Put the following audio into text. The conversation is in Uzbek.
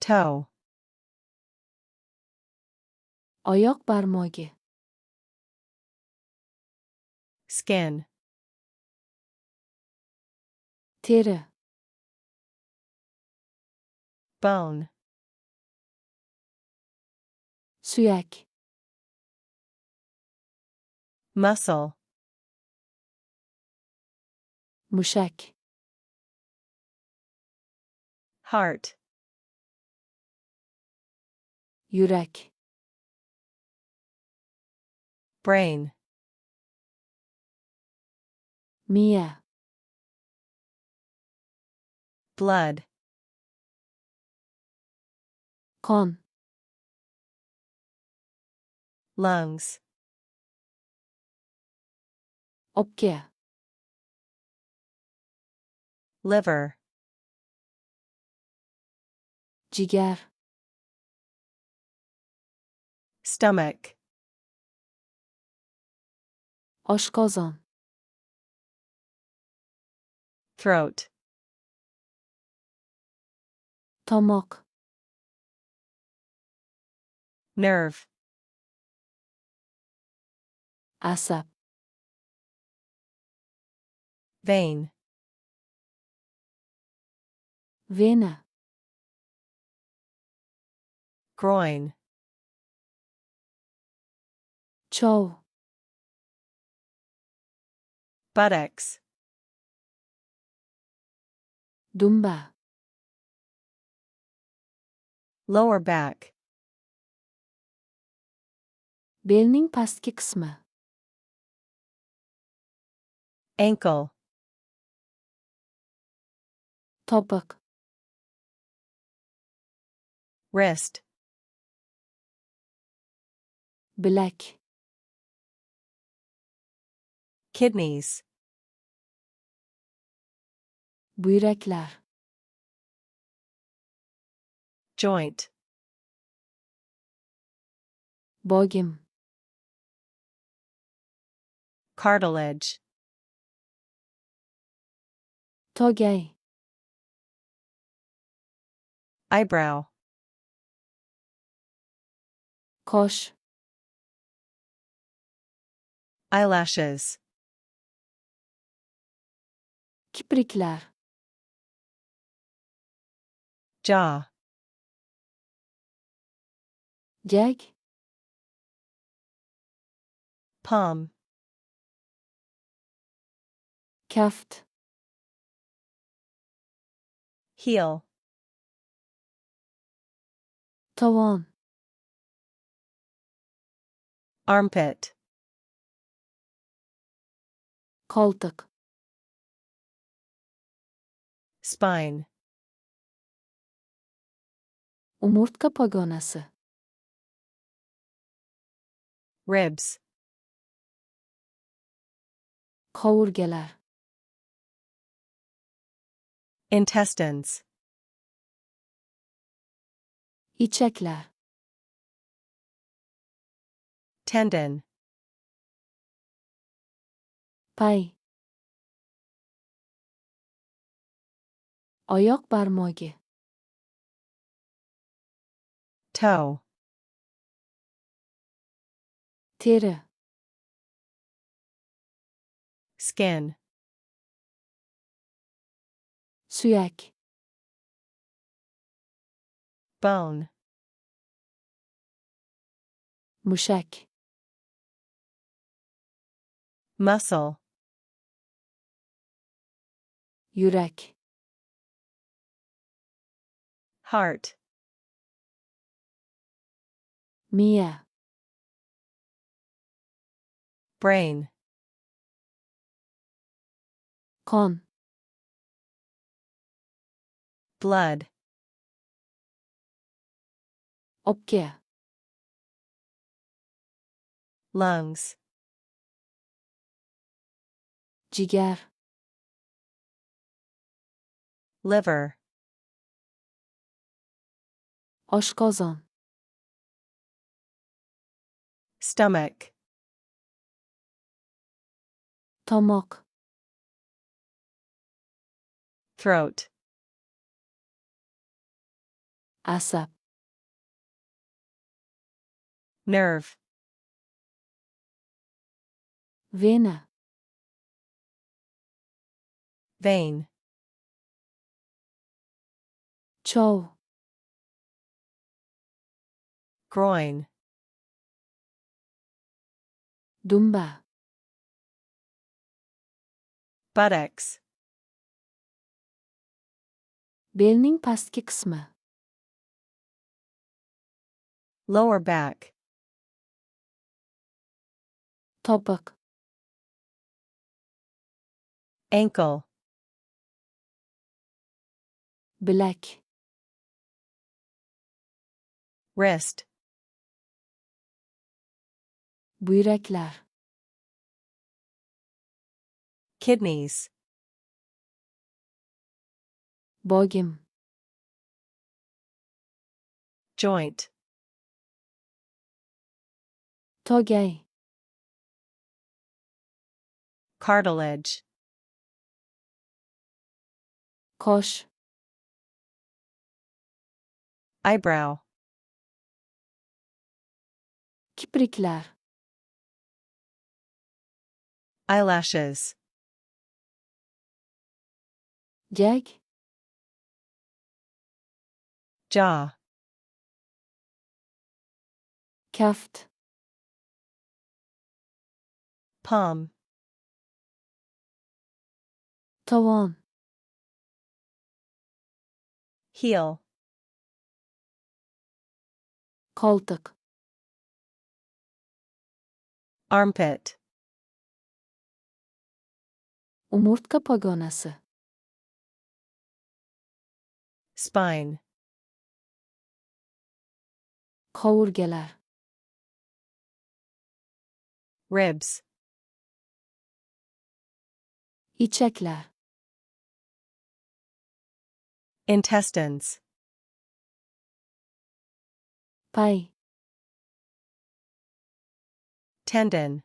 toe, oyoq barmog'i, skin, teri, bone, suyak, muscle, mushak, heart, yurak, brain, miya, blood, qon, lungs, o'pka, liver, jigar, stomach, oshqozon, throat, tomoq, nerve, asab, vein, vena, groin, chov, buttocks, dumba, lower back, belning pastki qismi, ankle, topiq, wrist, bilak, kidneys, buyraklar, joint, bogim, cartilage, togay, eyebrow, qosh, eyelashes, kipriklar, jaw, jag, palm, kaft, heel, tovon, armpit, qo'ltiq, spine, umurtqa pogonasi, ribs, qovurgalar, intestines, ichaklar, tendon, pay, oyoq barmog'i, toe, teri, skin, suyak, bone, mushak, muscle, yurak, heart, miya, brain, qon, blood, o'pka, lungs, jigar, liver, oshqozon, stomach, tomoq, throat, asab, nerve, vena, vein, chov, groin, dumba, buttocks, belning pastki qismi, lower back, topiq, ankle, bilak, wrist, buyraklar, kidneys, bogim, joint, togay, cartilage, qosh, eyebrow, kipriklar, eyelashes, jag, jaw, kaft, palm, tovon, heel, qo'ltiq, armpit, umurtqa pogonasi, spine, qovurgalar, ribs, ichaklar, intestines, pay, tendon,